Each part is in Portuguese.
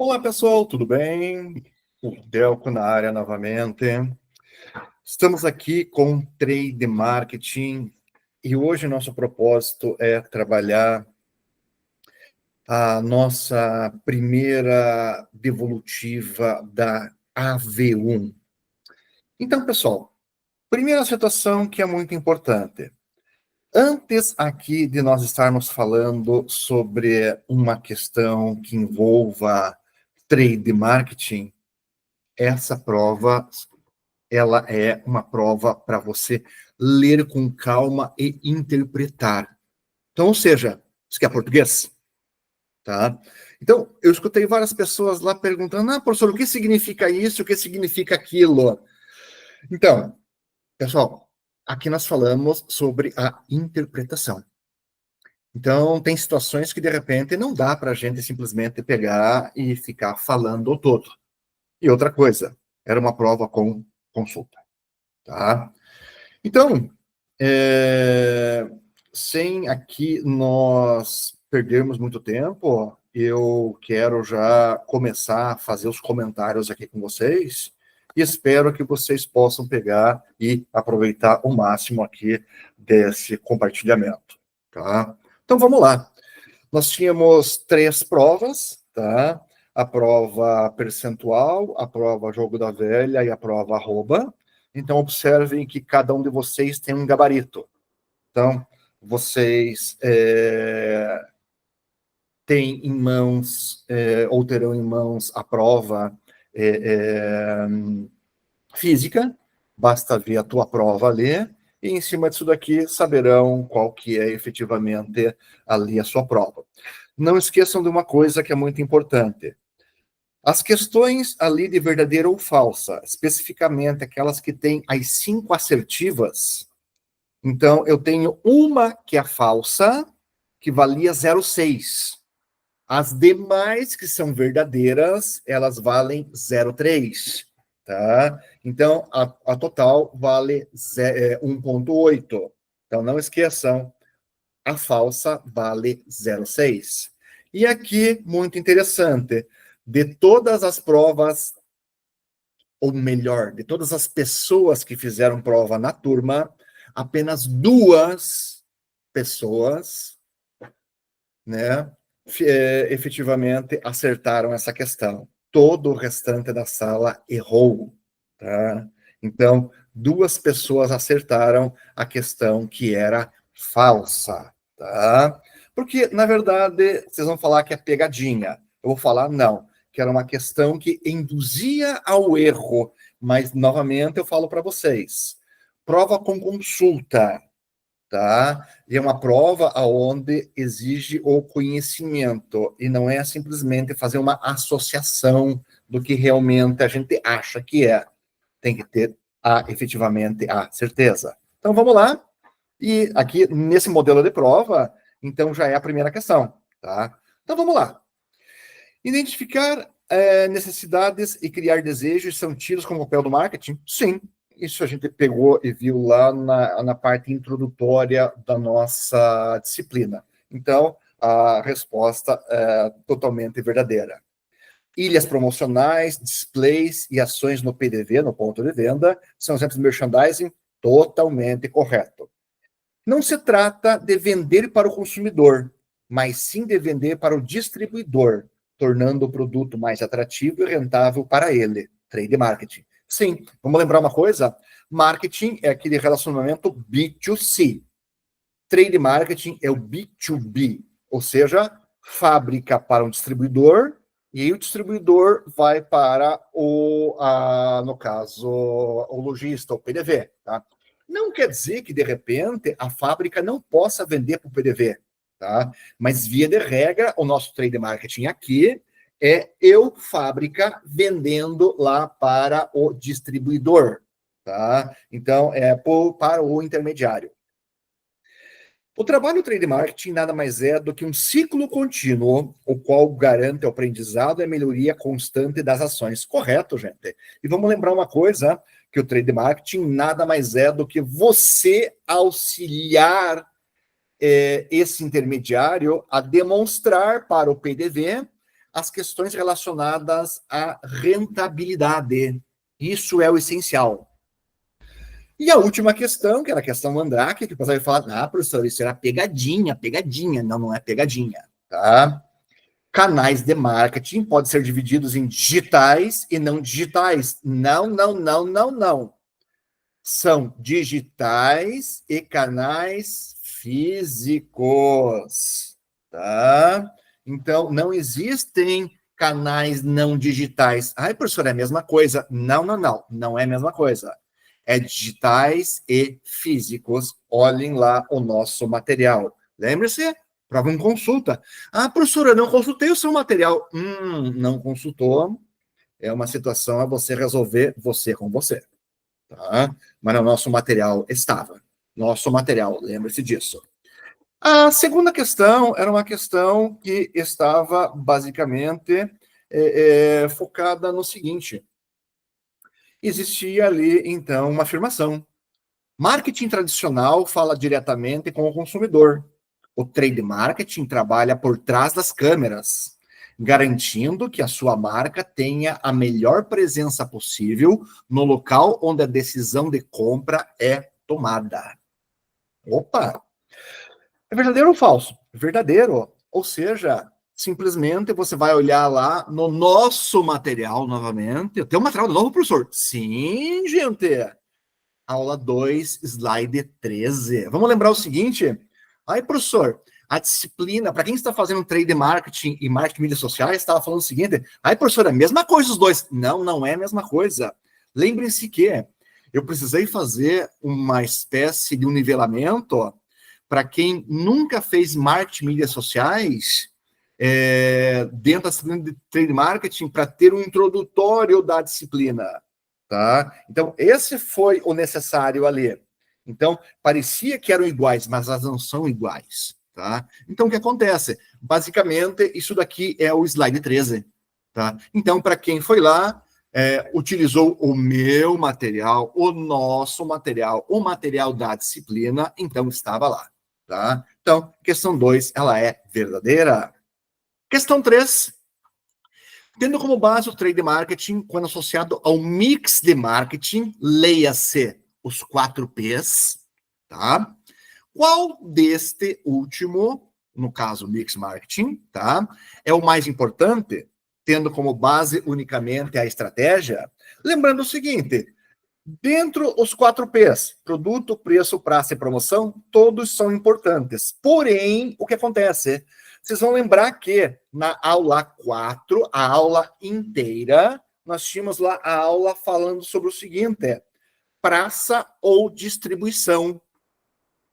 Olá, pessoal, tudo bem? O Delco na área novamente. Estamos aqui com Trade Marketing e hoje nosso propósito é trabalhar a nossa primeira devolutiva da AV1. Então, pessoal, primeira situação que é muito importante. Antes aqui de nós estarmos falando sobre uma questão que envolva trade marketing, essa prova, ela é uma prova para você ler com calma e interpretar. Então, ou seja, isso que é português, tá? Então, eu escutei várias pessoas lá perguntando, professor, o que significa isso, o que significa aquilo? Então, pessoal, aqui nós falamos sobre a interpretação. Então, tem situações que, de repente, não dá para a gente simplesmente pegar e ficar falando o todo. E outra coisa, era uma prova com consulta, tá? Então, sem aqui nós perdermos muito tempo, eu quero já começar a fazer os comentários aqui com vocês e espero que vocês possam pegar e aproveitar o máximo aqui desse compartilhamento, tá? Então, vamos lá. Nós tínhamos 3 provas, tá? A prova percentual, a prova jogo da velha e a prova arroba. Então, observem que cada um de vocês tem um gabarito. Então, vocês têm em mãos, ou terão em mãos, a prova física. Basta ver a tua prova ali. E em cima disso daqui, saberão qual que é efetivamente ali a sua prova. Não esqueçam de uma coisa que é muito importante. As questões ali de verdadeira ou falsa, especificamente aquelas que têm as 5 assertivas, então eu tenho uma que é falsa, que valia 0,6. As demais que são verdadeiras, elas valem 0,3. Tá? Então, a total vale 1,8. Então, não esqueçam, a falsa vale 0,6. E aqui, muito interessante, de todas as provas, ou melhor, de todas as pessoas que fizeram prova na turma, apenas 2 pessoas, né, efetivamente acertaram essa questão. Todo o restante da sala errou, tá? Então, 2 pessoas acertaram a questão que era falsa, tá? Porque, na verdade, vocês vão falar que é pegadinha. Eu vou falar, não, que era uma questão que induzia ao erro. Mas, novamente, eu falo para vocês, prova com consulta, tá? E é uma prova onde exige o conhecimento, e não é simplesmente fazer uma associação do que realmente a gente acha que é. Tem que ter efetivamente a certeza. Então, vamos lá. E aqui, nesse modelo de prova, então já é a primeira questão, tá? Então, vamos lá. Identificar necessidades e criar desejos são tidos como papel do marketing? Sim. Isso a gente pegou e viu lá na parte introdutória da nossa disciplina. Então, a resposta é totalmente verdadeira. Ilhas promocionais, displays e ações no PDV, no ponto de venda, são exemplos de merchandising totalmente correto. Não se trata de vender para o consumidor, mas sim de vender para o distribuidor, tornando o produto mais atrativo e rentável para ele. Trade marketing. Sim, vamos lembrar uma coisa? Marketing é aquele relacionamento B2C. Trade marketing é o B2B, ou seja, fábrica para um distribuidor e o distribuidor vai para no caso, o lojista, o PDV, tá? Não quer dizer que, de repente, a fábrica não possa vender para o PDV, tá? Mas, via de regra, o nosso trade marketing aqui é eu, fábrica, vendendo lá para o distribuidor, tá? Então, é para o intermediário. O trabalho trade marketing nada mais é do que um ciclo contínuo, o qual garante o aprendizado e a melhoria constante das ações. Correto, gente? E vamos lembrar uma coisa, que o trade marketing nada mais é do que você auxiliar esse intermediário a demonstrar para o PDV as questões relacionadas à rentabilidade. Isso é o essencial. E a última questão, que era a questão Mandrake, que o pessoal vai falar, professor, isso era pegadinha, pegadinha. Não, não é pegadinha, tá? Canais de marketing podem ser divididos em digitais e não digitais. Não, não, não, não, não. São digitais e canais físicos, tá? Então, não existem canais não digitais. Ai, professor, é a mesma coisa. Não, não, não. Não é a mesma coisa. É digitais e físicos. Olhem lá o nosso material. Lembre-se, prova em consulta. Professora, eu não consultei o seu material. Não consultou. É uma situação a você resolver você com você. Tá? Mas no nosso material estava. Nosso material, lembre-se disso. A segunda questão era uma questão que estava basicamente focada no seguinte. Existia ali, então, uma afirmação. Marketing tradicional fala diretamente com o consumidor. O trade marketing trabalha por trás das câmeras, garantindo que a sua marca tenha a melhor presença possível no local onde a decisão de compra é tomada. Opa! É verdadeiro ou falso? Verdadeiro. Ou seja, simplesmente você vai olhar lá no nosso material novamente. Eu tenho um material novo, professor? Sim, gente! Aula 2, slide 13. Vamos lembrar o seguinte. Aí, professor, a disciplina, para quem está fazendo trade marketing e marketing mídias sociais, estava falando o seguinte. Aí, professor, é a mesma coisa os dois. Não, não é a mesma coisa. Lembrem-se que eu precisei fazer uma espécie de um nivelamento para quem nunca fez marketing mídias sociais dentro da disciplina de trade marketing para ter um introdutório da disciplina. Tá? Então, esse foi o necessário ali. Então, parecia que eram iguais, mas elas não são iguais. Tá? Então, o que acontece? Basicamente, isso daqui é o slide 13. Tá? Então, para quem foi lá, utilizou o meu material, o nosso material, o material da disciplina, então estava lá. Tá? Então, questão 2, ela é verdadeira. Questão 3. Tendo como base o trade marketing, quando associado ao mix de marketing, leia-se os 4 Ps, tá? Qual deste último, no caso mix marketing, tá? É o mais importante, tendo como base unicamente a estratégia? Lembrando o seguinte, dentro os 4 Ps, produto, preço, praça e promoção, todos são importantes. Porém, o que acontece? Vocês vão lembrar que na aula 4, a aula inteira, nós tínhamos lá a aula falando sobre o seguinte, praça ou distribuição.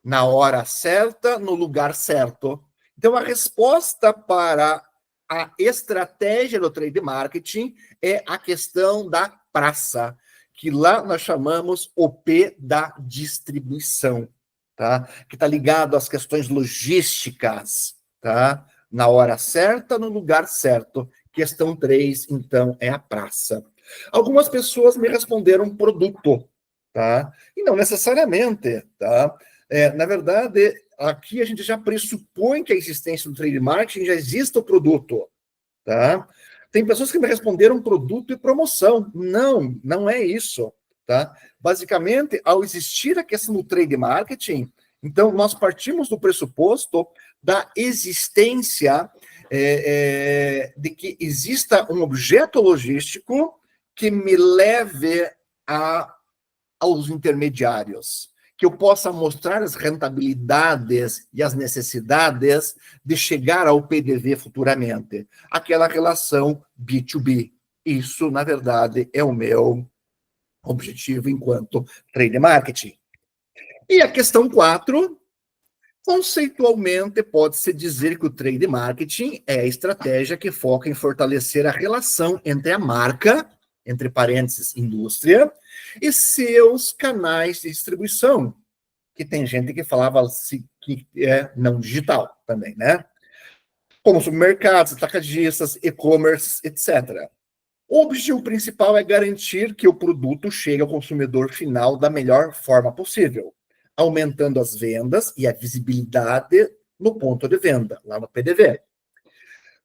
Na hora certa, no lugar certo. Então, a resposta para a estratégia do trade marketing é a questão da praça, que lá nós chamamos o P da distribuição, tá? Que está ligado às questões logísticas, tá? Na hora certa, no lugar certo. Questão 3, então, é a praça. Algumas pessoas me responderam produto, tá? E não necessariamente, tá? Na verdade, aqui a gente já pressupõe que a existência do trade marketing já exista o produto, tá? Tem pessoas que me responderam produto e promoção. Não, não é isso, tá? Basicamente, ao existir a questão do trade marketing, então nós partimos do pressuposto da existência de que exista um objeto logístico que me leve aos intermediários, que eu possa mostrar as rentabilidades e as necessidades de chegar ao PDV futuramente. Aquela relação B2B. Isso, na verdade, é o meu objetivo enquanto trade marketing. E a questão 4, conceitualmente, pode-se dizer que o trade marketing é a estratégia que foca em fortalecer a relação entre a marca, entre parênteses, indústria, e seus canais de distribuição, que tem gente que falava assim, que é não digital também, né? Como supermercados, atacadistas, e-commerce, etc. O objetivo principal é garantir que o produto chegue ao consumidor final da melhor forma possível, aumentando as vendas e a visibilidade no ponto de venda, lá no PDV.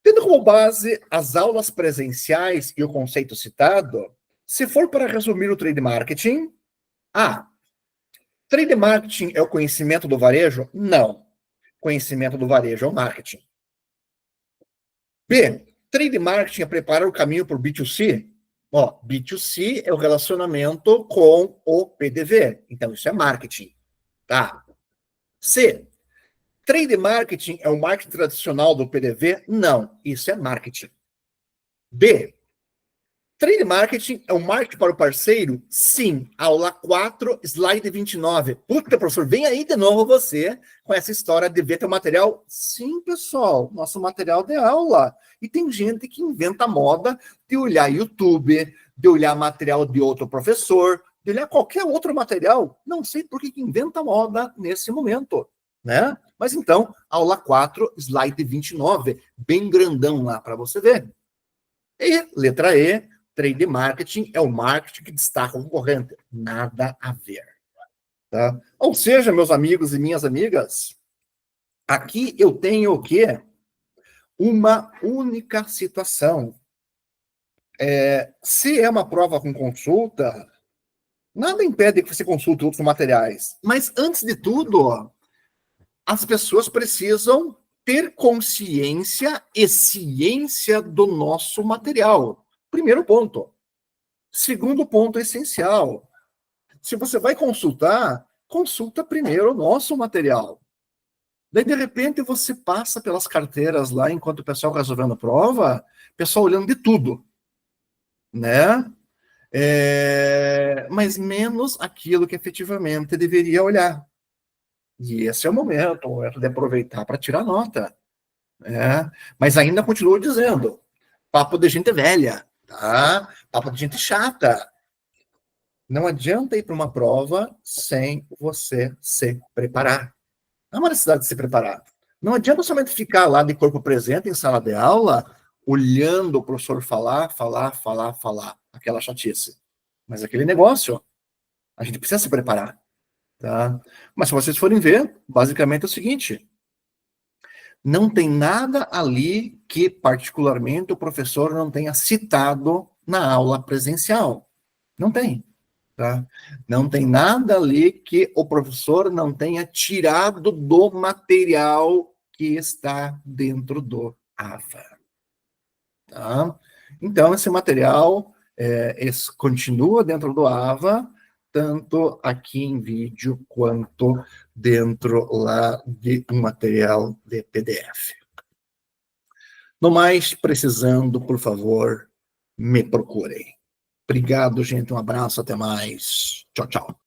Tendo como base as aulas presenciais e o conceito citado, se for para resumir o trade marketing, A. Trade marketing é o conhecimento do varejo? Não. Conhecimento do varejo é o marketing. B. Trade marketing é preparar o caminho para o B2C? Ó, B2C é o relacionamento com o PDV. Então, isso é marketing. Tá? C. Trade marketing é o marketing tradicional do PDV? Não. Isso é marketing. D. Trade marketing é um marketing para o parceiro? Sim. Aula 4, slide 29. Puta, professor, vem aí de novo você com essa história de ver teu material. Sim, pessoal, nosso material de aula. E tem gente que inventa moda de olhar YouTube, de olhar material de outro professor, de olhar qualquer outro material. Não sei por que inventa moda nesse momento, né? Mas então, aula 4, slide 29, bem grandão lá para você ver. E, letra E, trade marketing é o marketing que destaca o concorrente. Nada a ver. Tá? Ou seja, meus amigos e minhas amigas, aqui eu tenho o quê? Uma única situação. Se é uma prova com consulta, nada impede que você consulte outros materiais. Mas, antes de tudo, as pessoas precisam ter consciência e ciência do nosso material. Primeiro ponto. Segundo ponto essencial. Se você vai consultar, consulta primeiro o nosso material. Daí, de repente, você passa pelas carteiras lá, enquanto o pessoal está resolvendo a prova, o pessoal olhando de tudo, né? Mas menos aquilo que efetivamente deveria olhar. E esse é o momento de aproveitar para tirar nota. Né? Mas ainda continuo dizendo, papo de gente velha, tá? Papo de gente chata. Não adianta ir para uma prova sem você se preparar. Não há uma necessidade de se preparar. Não adianta somente ficar lá de corpo presente em sala de aula, olhando o professor falar, aquela chatice. Mas aquele negócio, a gente precisa se preparar. Tá? Mas se vocês forem ver, basicamente é o seguinte, não tem nada ali que particularmente o professor não tenha citado na aula presencial. Não tem. Tá? Não tem nada ali que o professor não tenha tirado do material que está dentro do AVA. Tá? Então, esse material continua dentro do AVA, tanto aqui em vídeo quanto dentro lá de um material de PDF. No mais, precisando, por favor, me procurem. Obrigado, gente. Um abraço. Até mais. Tchau, tchau.